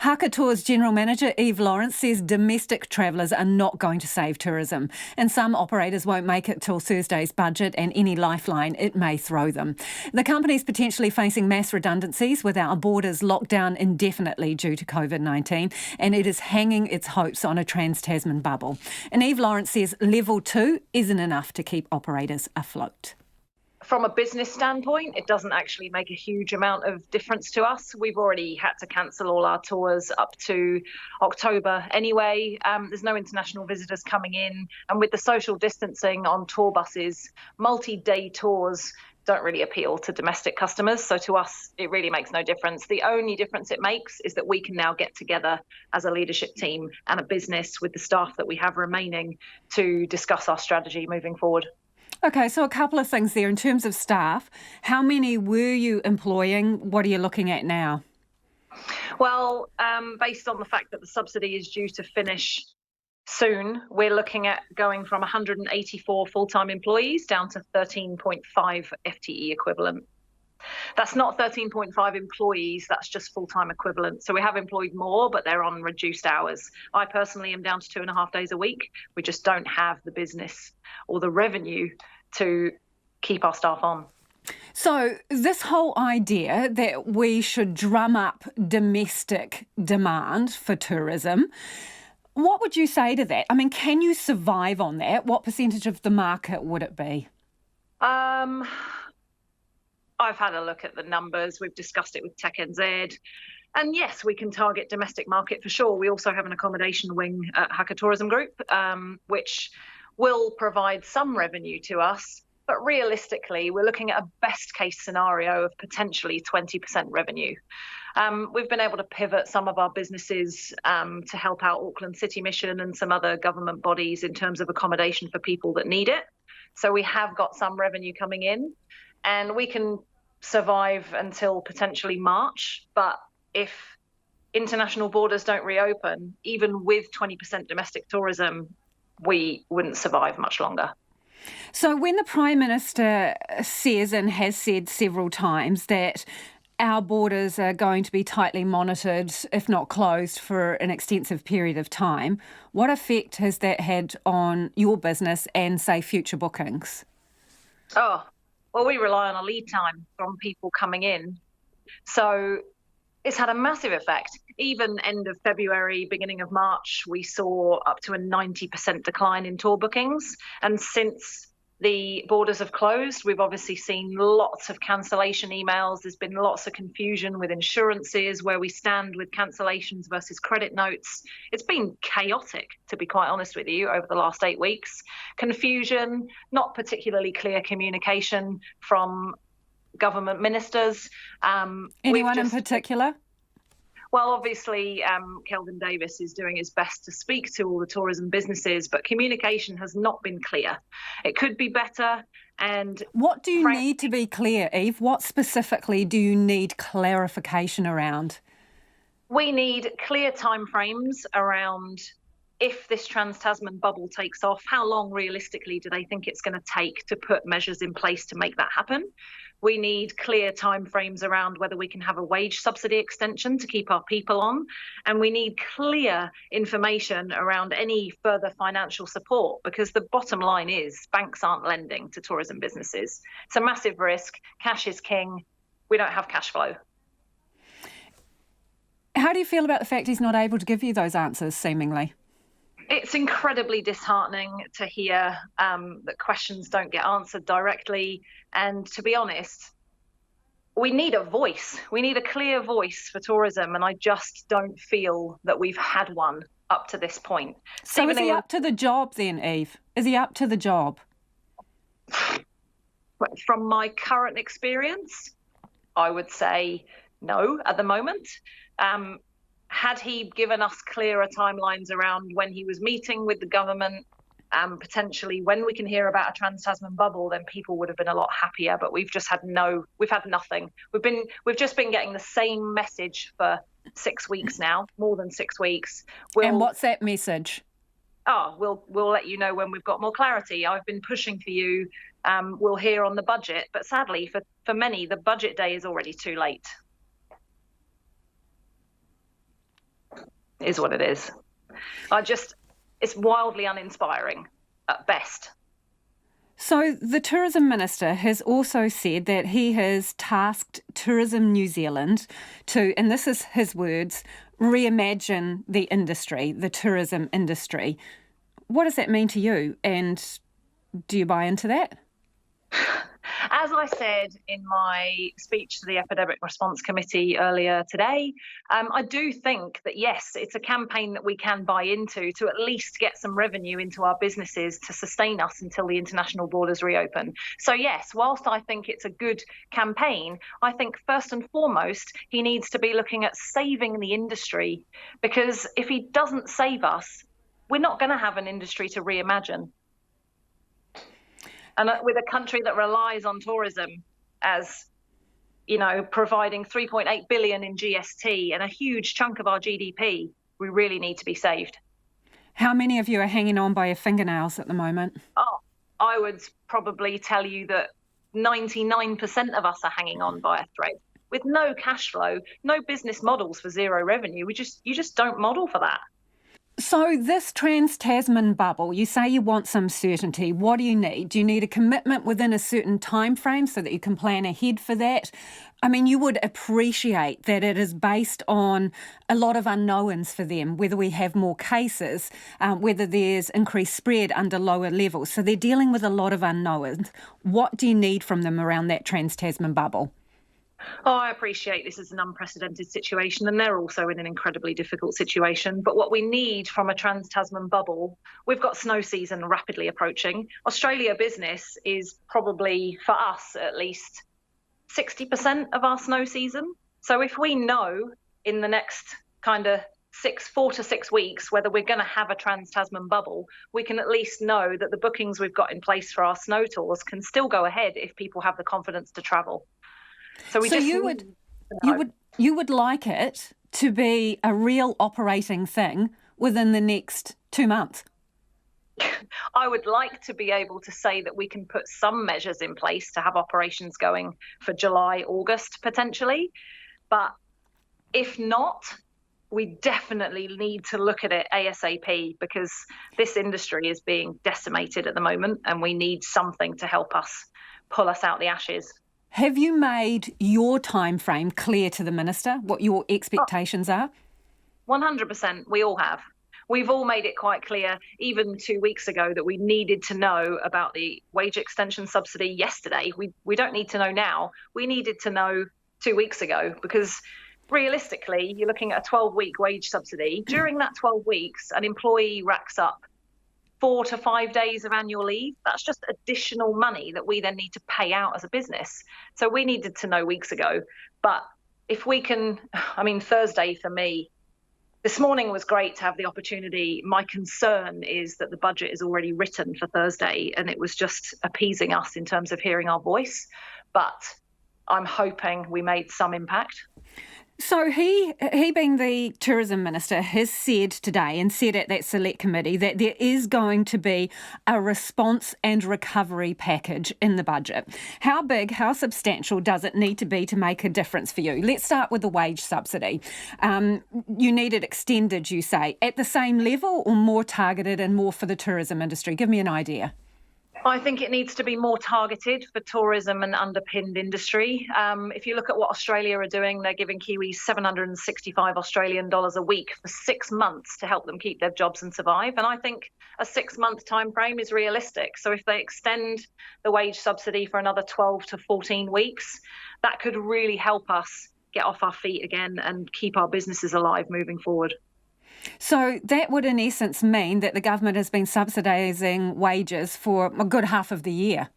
Haka Tours General Manager Eve Lawrence says domestic travellers are not going to save tourism, and some operators won't make it till Thursday's budget, and any lifeline it may throw them. The company's potentially facing mass redundancies with our borders locked down indefinitely due to COVID-19, and it is hanging its hopes on a Trans-Tasman bubble. And Eve Lawrence says level 2 isn't enough to keep operators afloat. From a business standpoint, it doesn't actually make a huge amount of difference to us. We've already had to cancel all our tours up to October anyway. There's no international visitors coming in. And with the social distancing on tour buses, multi-day tours don't really appeal to domestic customers. So to us, it really makes no difference. The only difference it makes is that we can now get together as a leadership team and a business with the staff that we have remaining to discuss our strategy moving forward. Okay, so a couple of things there. In terms of staff, how many were you employing? What are you looking at now? Well, based on the fact that the subsidy is due to finish soon, we're looking at going from 184 full-time employees down to 13.5 FTE equivalent. That's not 13.5 employees, that's just full-time equivalent. So we have employed more, but they're on reduced hours. I personally am down to 2.5 days a week. We just don't have the business or the revenue to keep our staff on. So this whole idea that we should drum up domestic demand for tourism, what would you say to that? I mean, can you survive on that? What percentage of the market would it be? I've had a look at the numbers. We've discussed it with Tech NZ. And yes, we can target domestic market for sure. We also have an accommodation wing at Haka Tourism Group, which will provide some revenue to us. But realistically, we're looking at a best case scenario of potentially 20% revenue. We've been able to pivot some of our businesses to help out Auckland City Mission and some other government bodies in terms of accommodation for people that need it. So we have got some revenue coming in, and we can survive until potentially March. But if international borders don't reopen, even with 20% domestic tourism, we wouldn't survive much longer. So when the Prime Minister says and has said several times that our borders are going to be tightly monitored, if not closed, for an extensive period of time, what effect has that had on your business and, say, future bookings? Oh, well, we rely on a lead time from people coming in. So it's had a massive effect. Even end of February, beginning of March, we saw up to a 90% decline in tour bookings. And since the borders have closed, we've obviously seen lots of cancellation emails. There's been lots of confusion with insurances, where we stand with cancellations versus credit notes. It's been chaotic, to be quite honest with you, over the last 8 weeks. Confusion, not particularly clear communication from government ministers. Anyone in particular? Well, obviously, Kelvin Davis is doing his best to speak to all the tourism businesses, but communication has not been clear. It could be better. And what do you need to be clear, Eve? What specifically do you need clarification around? We need clear timeframes around if this Trans-Tasman bubble takes off, how long realistically do they think it's going to take to put measures in place to make that happen? We need clear timeframes around whether we can have a wage subsidy extension to keep our people on. And we need clear information around any further financial support, because the bottom line is banks aren't lending to tourism businesses. It's a massive risk. Cash is king. We don't have cash flow. How do you feel about the fact he's not able to give you those answers, seemingly? It's incredibly disheartening to hear that questions don't get answered directly. And to be honest, we need a voice. We need a clear voice for tourism. And I just don't feel that we've had one up to this point. So is he up to the job then, Eve? Is he up to the job? From my current experience, I would say no at the moment. Had he given us clearer timelines around when he was meeting with the government, potentially when we can hear about a Trans-Tasman bubble, then people would have been a lot happier. But we've had nothing. We've just been getting the same message for 6 weeks now, more than 6 weeks. And what's that message? We'll let you know when we've got more clarity. I've been pushing for you. We'll hear on the budget. But sadly, for many, the budget day is already too late. is what it is. It's wildly uninspiring at best. So the Tourism Minister has also said that he has tasked Tourism New Zealand to, and this is his words, reimagine the industry, the tourism industry. What does that mean to you, and do you buy into that? As I said in my speech to the Epidemic Response Committee earlier today, I do think that, yes, it's a campaign that we can buy into to at least get some revenue into our businesses to sustain us until the international borders reopen. So, yes, whilst I think it's a good campaign, I think first and foremost, he needs to be looking at saving the industry, because if he doesn't save us, we're not going to have an industry to reimagine. And with a country that relies on tourism as, providing 3.8 billion in GST and a huge chunk of our GDP, we really need to be saved. How many of you are hanging on by your fingernails at the moment? Oh, I would probably tell you that 99% of us are hanging on by a thread. With no cash flow, no business models for zero revenue, you just don't model for that. So this Trans-Tasman bubble, you say you want some certainty. What do you need? Do you need a commitment within a certain time frame so that you can plan ahead for that? I mean, you would appreciate that it is based on a lot of unknowns for them, whether we have more cases, whether there's increased spread under lower levels. So they're dealing with a lot of unknowns. What do you need from them around that Trans-Tasman bubble? Oh, I appreciate this is an unprecedented situation, and they're also in an incredibly difficult situation. But what we need from a Trans-Tasman bubble, we've got snow season rapidly approaching. Australia business is probably, for us at least, 60% of our snow season. So if we know in the next kind of 4 to 6 weeks whether we're going to have a Trans-Tasman bubble, we can at least know that the bookings we've got in place for our snow tours can still go ahead if people have the confidence to travel. So you would like it to be a real operating thing within the next 2 months? I would like to be able to say that we can put some measures in place to have operations going for July, August potentially. But if not, we definitely need to look at it ASAP, because this industry is being decimated at the moment and we need something to help us pull us out the ashes. Have you made your time frame clear to the Minister, what your expectations are? 100%. We all have. We've all made it quite clear, even 2 weeks ago, that we needed to know about the wage extension subsidy yesterday. We don't need to know now. We needed to know 2 weeks ago, because realistically, you're looking at a 12-week wage subsidy. During that 12 weeks, an employee racks up 4 to 5 days of annual leave. That's just additional money that we then need to pay out as a business. So we needed to know weeks ago. But if we can, Thursday for me, this morning was great to have the opportunity. My concern is that the budget is already written for Thursday, and it was just appeasing us in terms of hearing our voice. But I'm hoping we made some impact. So he being the Tourism Minister, has said today and said at that select committee that there is going to be a response and recovery package in the budget. How big, how substantial does it need to be to make a difference for you? Let's start with the wage subsidy. You need it extended, you say, at the same level or more targeted and more for the tourism industry? Give me an idea. I think it needs to be more targeted for tourism and underpinned industry. If you look at what Australia are doing, they're giving Kiwis 765 Australian dollars a week for 6 months to help them keep their jobs and survive. And I think a 6-month time frame is realistic. So if they extend the wage subsidy for another 12 to 14 weeks, that could really help us get off our feet again and keep our businesses alive moving forward. So that would in essence mean that the government has been subsidising wages for a good half of the year.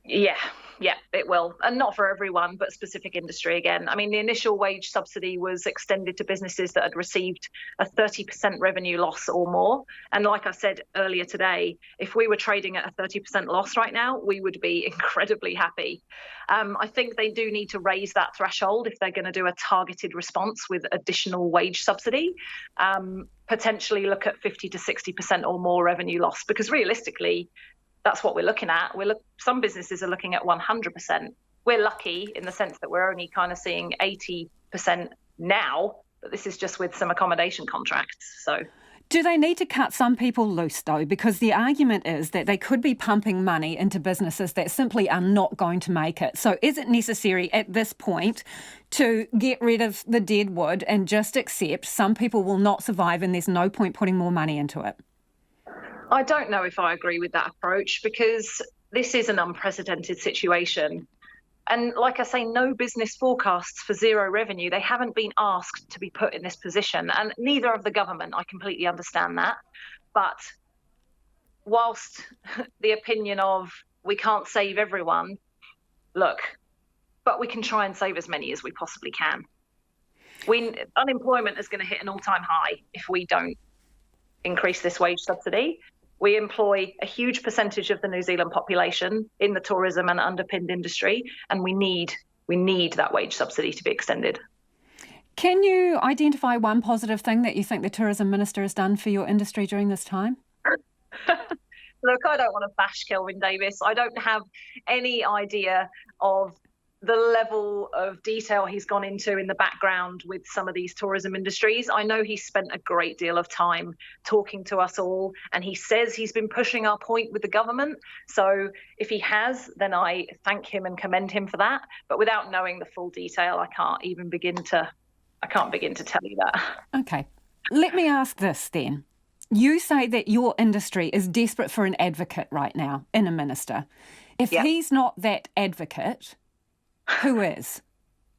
Yeah, it will. And not for everyone, but specific industry again. The initial wage subsidy was extended to businesses that had received a 30% revenue loss or more. And like I said earlier today, if we were trading at a 30% loss right now, we would be incredibly happy. I think they do need to raise that threshold if they're going to do a targeted response with additional wage subsidy. Potentially look at 50 to 60% or more revenue loss, because realistically, that's what we're looking at. Some businesses are looking at 100%. We're lucky in the sense that we're only kind of seeing 80% now, but this is just with some accommodation contracts. So. Do they need to cut some people loose, though? Because the argument is that they could be pumping money into businesses that simply are not going to make it. So is it necessary at this point to get rid of the dead wood and just accept some people will not survive and there's no point putting more money into it? I don't know if I agree with that approach, because this is an unprecedented situation. And like I say, no business forecasts for zero revenue. They haven't been asked to be put in this position, and neither of the government. I completely understand that. But whilst the opinion of we can't save everyone, look, but we can try and save as many as we possibly can. Unemployment is going to hit an all-time high if we don't increase this wage subsidy. We employ a huge percentage of the New Zealand population in the tourism and underpinned industry, and we need that wage subsidy to be extended. Can you identify one positive thing that you think the Tourism Minister has done for your industry during this time? Look, I don't want to bash Kelvin Davis. I don't have any idea of the level of detail he's gone into in the background with some of these tourism industries. I know he's spent a great deal of time talking to us all, and he says he's been pushing our point with the government. So if he has, then I thank him and commend him for that. But without knowing the full detail, I can't begin to tell you that. Okay. Let me ask this then. You say that your industry is desperate for an advocate right now in a minister. If he's not that advocate, who is?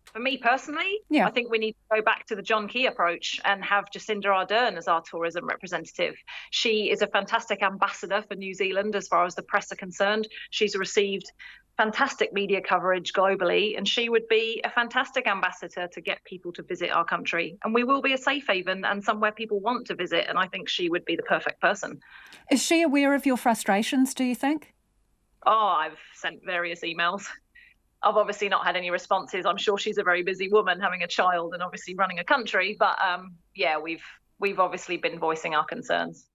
For me personally, I think we need to go back to the John Key approach and have Jacinda Ardern as our tourism representative. She is a fantastic ambassador for New Zealand as far as the press are concerned. She's received fantastic media coverage globally, and she would be a fantastic ambassador to get people to visit our country. And we will be a safe haven and somewhere people want to visit, and I think she would be the perfect person. Is she aware of your frustrations, do you think? Oh, I've sent various emails. I've obviously not had any responses. I'm sure she's a very busy woman having a child and obviously running a country. But we've obviously been voicing our concerns.